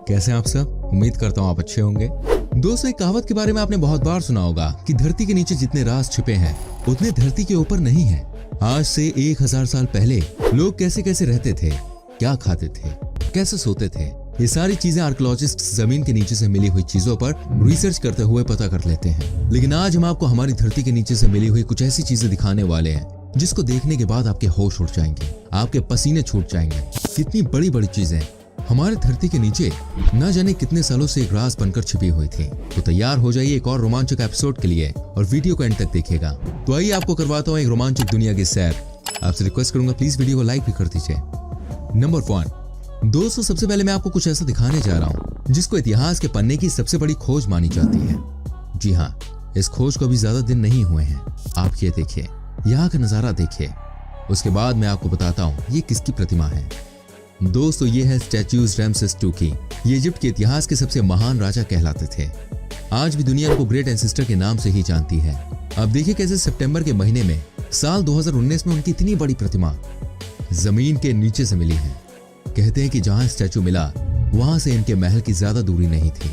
कैसे हैं आप सब? उम्मीद करता हूँ आप अच्छे होंगे। दोस्तों, एक कहावत के बारे में आपने बहुत बार सुना होगा कि धरती के नीचे जितने राज छिपे हैं उतने धरती के ऊपर नहीं है। आज से 1000 साल पहले लोग कैसे कैसे रहते थे, क्या खाते थे, कैसे सोते थे, ये सारी चीजें आर्कियोलॉजिस्ट जमीन के नीचे से मिली हुई चीजों पर रिसर्च करते हुए पता कर लेते हैं। लेकिन आज हम आपको हमारी धरती के नीचे से मिली हुई कुछ ऐसी चीजें दिखाने वाले हैं जिसको देखने के बाद आपके होश उड़ जाएंगे, आपके पसीने छूट जाएंगे। कितनी बड़ी बड़ी चीजें हमारे धरती के नीचे न जाने कितने सालों से एक राज बनकर छिपी हुई थी। तो तैयार हो जाइए एक और रोमांचक एपिसोड के लिए और वीडियो को एंड तक देखिएगा। तो आइए आपको करवाता हूँ एक रोमांचक दुनिया की सैर। आपसे रिक्वेस्ट करूंगा प्लीज वीडियो को लाइक भी कर दीजिए। नंबर 1। दोस्तों, सबसे पहले मैं आपको कुछ ऐसा दिखाने जा रहा हूँ जिसको इतिहास के पन्ने की सबसे बड़ी खोज मानी जाती है। जी हाँ, इस खोज को अभी ज्यादा दिन नहीं हुए हैं। आप ये देखिए, यहाँ का नजारा देखिए, उसके बाद मैं आपको बताता हूँ ये किसकी प्रतिमा है। दोस्तों, ये है स्टैच्यूज रैमसेस II की। ये इजिप्ट के इतिहास के सबसे महान राजा कहलाते थे। आज भी दुनिया को ग्रेट एंसेस्टर के नाम से ही जानती है। अब देखिए कैसे सितंबर के महीने में साल 2019 में उनकी इतनी बड़ी प्रतिमा जमीन के नीचे से मिली है। कहते हैं कि जहां स्टैचू मिला वहां से इनके महल की ज्यादा दूरी नहीं थी,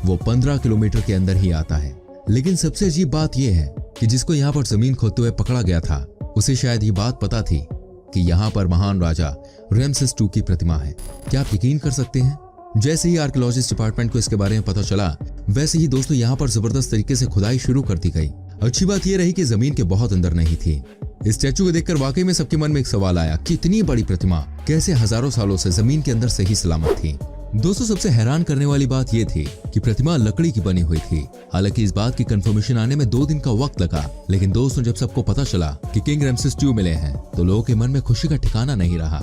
वो 15 किलोमीटर के अंदर ही आता है। लेकिन सबसे अजीब बात यह है कि जिसको यहाँ पर जमीन खोदते हुए पकड़ा गया था उसे शायद ये बात पता थी कि यहाँ पर महान राजा रैमसेस II की प्रतिमा है। क्या आप यकीन कर सकते हैं? जैसे ही आर्कियोलॉजिस्ट डिपार्टमेंट को इसके बारे में पता चला, वैसे ही दोस्तों यहाँ पर जबरदस्त तरीके से खुदाई शुरू कर दी गई। अच्छी बात यह रही कि जमीन के बहुत अंदर नहीं थी। इस स्टैचू को देखकर वाकई में सबके मन में एक सवाल आया कि इतनी बड़ी प्रतिमा कैसे हजारों सालों से जमीन के अंदर से ही सलामत थी। दोस्तों, सबसे हैरान करने वाली बात यह थी कि प्रतिमा लकड़ी की बनी हुई थी। हालांकि इस बात की कंफर्मेशन आने में 2 दिन का वक्त लगा। लेकिन दोस्तों, जब सबको पता चला कि किंग रैमसेस II मिले हैं तो लोगों के मन में खुशी का ठिकाना नहीं रहा।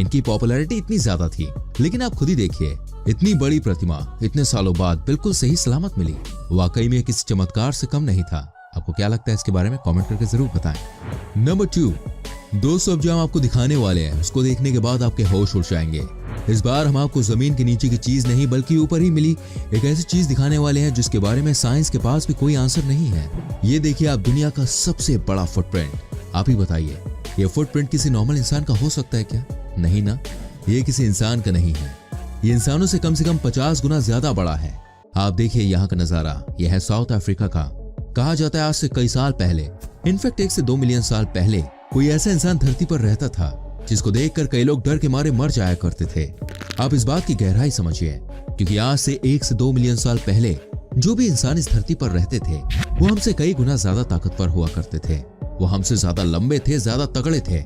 इनकी पॉपुलैरिटी इतनी ज्यादा थी। लेकिन आप खुद ही देखिए, इतनी बड़ी प्रतिमा इतने सालों बाद बिल्कुल सही सलामत मिली। वाकई में किसी चमत्कार से कम नहीं था। आपको क्या लगता है इसके बारे में कमेंट करके जरूर बताएं। नंबर 2। दोस्तों, अब जो हम आपको दिखाने वाले हैं उसको देखने के बाद आपके होश उड़ जाएंगे। इस बार हम आपको जमीन के नीचे की चीज नहीं बल्कि ऊपर ही मिली एक ऐसी चीज दिखाने वाले हैं जिसके बारे में साइंस के पास भी कोई आंसर नहीं है। ये देखिए आप, दुनिया का सबसे बड़ा फुटप्रिंट। आप ही बताइए, ये फुटप्रिंट किसी नॉर्मल इंसान का हो सकता है क्या? नहीं ना, ये किसी इंसान का नहीं है। ये इंसानों से कम 50 गुना ज्यादा बड़ा है। आप देखिए यहाँ का नजारा, यह है साउथ अफ्रीका का। कहा जाता है आज से कई साल पहले, इनफैक्ट 1 से 2 मिलियन साल पहले कोई ऐसा इंसान धरती पर रहता था जिसको देखकर कई लोग डर के मारे मर जाया करते थे। आप इस बात की गहराई समझिए, क्योंकि आज से 1 से 2 मिलियन साल पहले जो भी इंसान इस धरती पर रहते थे वो हमसे कई गुना ज्यादा ताकतवर हुआ करते थे। वो हमसे ज्यादा लंबे थे, ज्यादा तगड़े थे।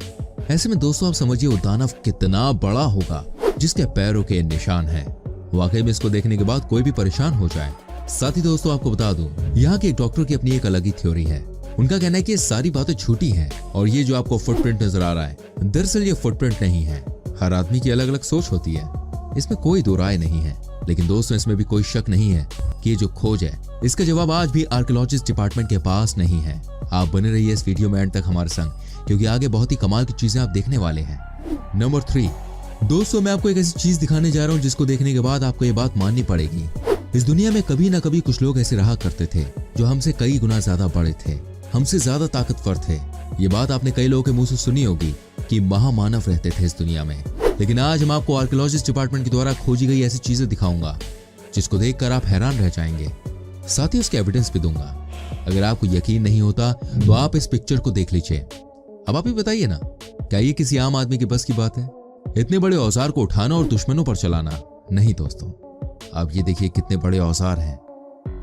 ऐसे में दोस्तों आप समझिए वो दानव कितना बड़ा होगा जिसके पैरों के निशान हैं। वाकई में इसको देखने के बाद कोई भी परेशान हो जाए। साथ ही दोस्तों आपको बता दूं, यहाँ के एक डॉक्टर की अपनी एक अलग ही थ्योरी है। उनका कहना है कि ये सारी बातें झूठी हैं और ये जो आपको फुटप्रिंट नजर आ रहा है, दरअसल ये फुटप्रिंट नहीं है। हर आदमी की अलग अलग सोच होती है, इसमें कोई दो राय नहीं है। लेकिन दोस्तों, इसमें भी कोई शक नहीं है कि ये जो खोज है इसका जवाब आज भी आर्कियोलॉजिस्ट डिपार्टमेंट के पास नहीं है। आप बने रहिए इस वीडियो में एंड तक हमारे संग, क्योंकि आगे बहुत ही कमाल की चीजें आप देखने वाले हैं। नंबर 3। दोस्तों, मैं आपको एक ऐसी चीज दिखाने जा रहा हूँ जिसको देखने के बाद आपको ये बात माननी पड़ेगी। इस दुनिया में कभी ना कभी कुछ लोग ऐसे रहा करते थे जो हमसे कई गुना ज्यादा बड़े थे, हमसे ज्यादा ताकतवर थे। ये बात आपने कई लोगों के मुंह से सुनी होगी कि महामानव रहते थे इस दुनिया में। लेकिन आज हम आपको आर्कियोलॉजिस्ट डिपार्टमेंट के द्वारा खोजी गई ऐसी चीजें दिखाऊंगा जिसको देखकर आप हैरान रह जाएंगे। साथ ही उसके एविडेंस भी दूंगा। अगर आपको यकीन नहीं होता तो आप इस पिक्चर को देख लीजिए। अब आप ही बताइए ना, क्या ये किसी आम आदमी के बस की बात है? इतने बड़े औजार को उठाना और दुश्मनों पर चलाना? नहीं दोस्तों, आप ये देखिए कितने बड़े औजार हैं।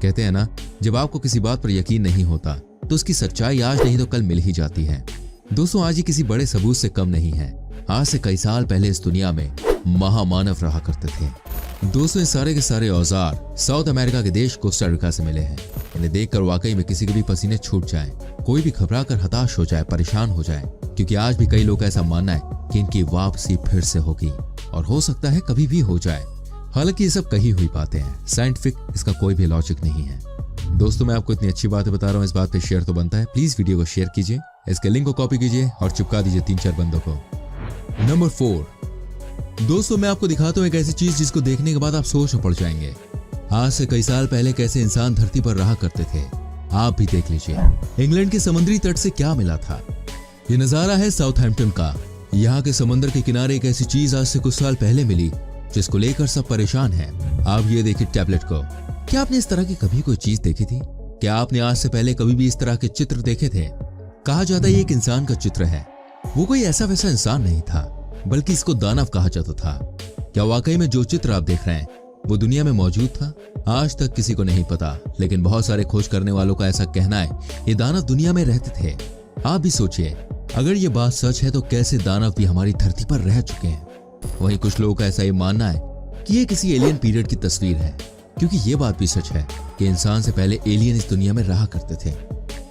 कहते हैं ना, जब आपको किसी बात पर यकीन नहीं होता तो उसकी सच्चाई आज नहीं तो कल मिल ही जाती है। दोस्तों, आज ये किसी बड़े सबूत से कम नहीं है। आज से कई साल पहले इस दुनिया में महामानव रहा करते थे। दोस्तों, ये सारे के सारे औजार साउथ अमेरिका के देश कोस्टा रिका से मिले हैं। इन्हें देखकर वाकई में किसी के भी पसीने छूट जाएं, कोई भी घबरा कर हताश हो जाए, परेशान हो जाए, क्योंकि आज भी कई लोग ऐसा मानना है कि इनकी वापसी फिर से होगी और हो सकता है कभी भी हो जाए। हालांकि ये सब कही हुई बातें हैं, साइंटिफिक इसका कोई भी लॉजिक नहीं है। दोस्तों, मैं आपको इतनी अच्छी बातें बता रहा हूँ, इस बात पे शेयर तो बनता है। प्लीज वीडियो को शेयर कीजिए, इसके लिंक को कॉपी कीजिए और चिपका दीजिए 3-4 बंदों को। नंबर 4। दोस्तों, मैं आपको दिखाता हूँ एक ऐसी चीज जिसको देखने के बाद आप सोच में पड़ जाएंगे। आज से कई साल पहले कैसे इंसान धरती पर रहा करते थे, आप भी देख लीजिए। इंग्लैंड के समुद्री तट से क्या मिला था। ये नजारा है साउथहैम्पटन का। यहाँ के समंदर के किनारे एक ऐसी चीज आज से कुछ साल पहले मिली जिसको लेकर सब परेशान हैं। आप ये देखिए टैबलेट को। क्या आपने इस तरह की कभी कोई चीज देखी थी? क्या आपने आज से पहले कभी भी इस तरह के चित्र देखे थे? कहा जाता है ये एक इंसान का चित्र है। वो कोई ऐसा वैसा इंसान नहीं था, बल्कि इसको दानव कहा जाता था। क्या वाकई में जो चित्र आप देख रहे हैं वो दुनिया में मौजूद था? आज तक किसी को नहीं पता, लेकिन बहुत सारे खोज करने वालों का ऐसा कहना है ये दानव दुनिया में रहते थे। आप भी सोचिए, अगर ये बात सच है तो कैसे दानव भी हमारी धरती पर रह चुके हैं। वहीं कुछ लोगों का ऐसा ये मानना है कि ये किसी एलियन पीरियड की तस्वीर है, क्योंकि ये बात भी सच है कि इंसान से पहले एलियन इस दुनिया में रहा करते थे।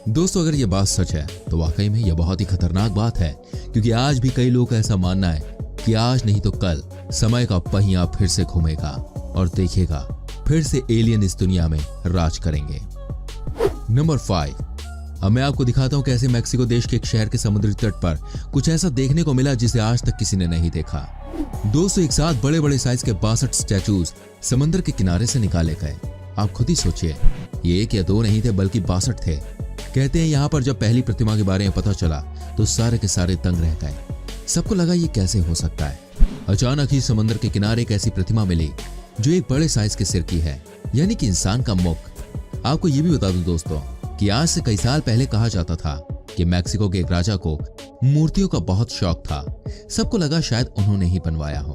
दोस्तों, अगर ये बात सच है तो वाकई में यह बहुत ही खतरनाक बात है, क्योंकि आज भी कई लोगों का ऐसा मानना है कि आज नहीं तो कल समय का पहिया फिर से घूमेगा और देखिएगा फिर से एलियन इस दुनिया में राज करेंगे। नंबर 5। अब मैं आपको दिखाता हूं कैसे मैक्सिको देश के एक शहर के समुद्री तट पर कुछ ऐसा देखने को मिला जिसे आज तक किसी ने नहीं देखा। दोस्तों, एक साथ बड़े बड़े साइज के 62 स्टैचूज समंदर के किनारे से निकाले गए। आप खुद ही सोचिए, ये 1 या 2 नहीं थे बल्कि 62 थे। कहते हैं यहाँ पर जब पहली प्रतिमा के बारे में पता चला तो सारे के सारे दंग रह गए। सबको लगा ये कैसे हो सकता है। अचानक ही समंदर के किनारे एक ऐसी प्रतिमा मिली जो एक बड़े साइज के सिर की है, यानी कि इंसान का मुख। आपको ये भी बता दूं दोस्तों कि आज से कई साल पहले कहा जाता था कि मैक्सिको के एक राजा को मूर्तियों का बहुत शौक था। सबको लगा शायद उन्होंने ही बनवाया हो,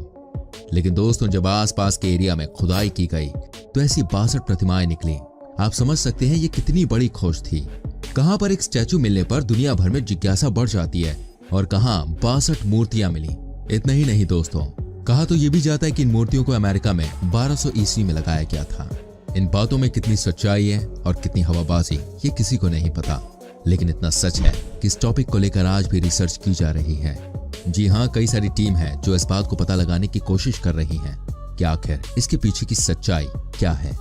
लेकिन दोस्तों जब आसपास के एरिया में खुदाई की गई तो ऐसी 62 प्रतिमाएं निकली। आप समझ सकते हैं ये कितनी बड़ी खोज थी। कहां पर एक स्टैचू मिलने पर दुनिया भर में जिज्ञासा बढ़ जाती है और कहां 62 मूर्तियां मिली। इतना ही नहीं दोस्तों, कहा तो ये भी जाता है कि इन मूर्तियों को अमेरिका में 1200 ईस्वी में लगाया गया था। इन बातों में कितनी सच्चाई है और कितनी हवाबाजी ये किसी को नहीं पता, लेकिन इतना सच है कि इस टॉपिक को लेकर आज भी रिसर्च की जा रही है। जी हाँ, कई सारी टीम है जो इस बात को पता लगाने की कोशिश कर रही है कि आखिर इसके पीछे की सच्चाई क्या है।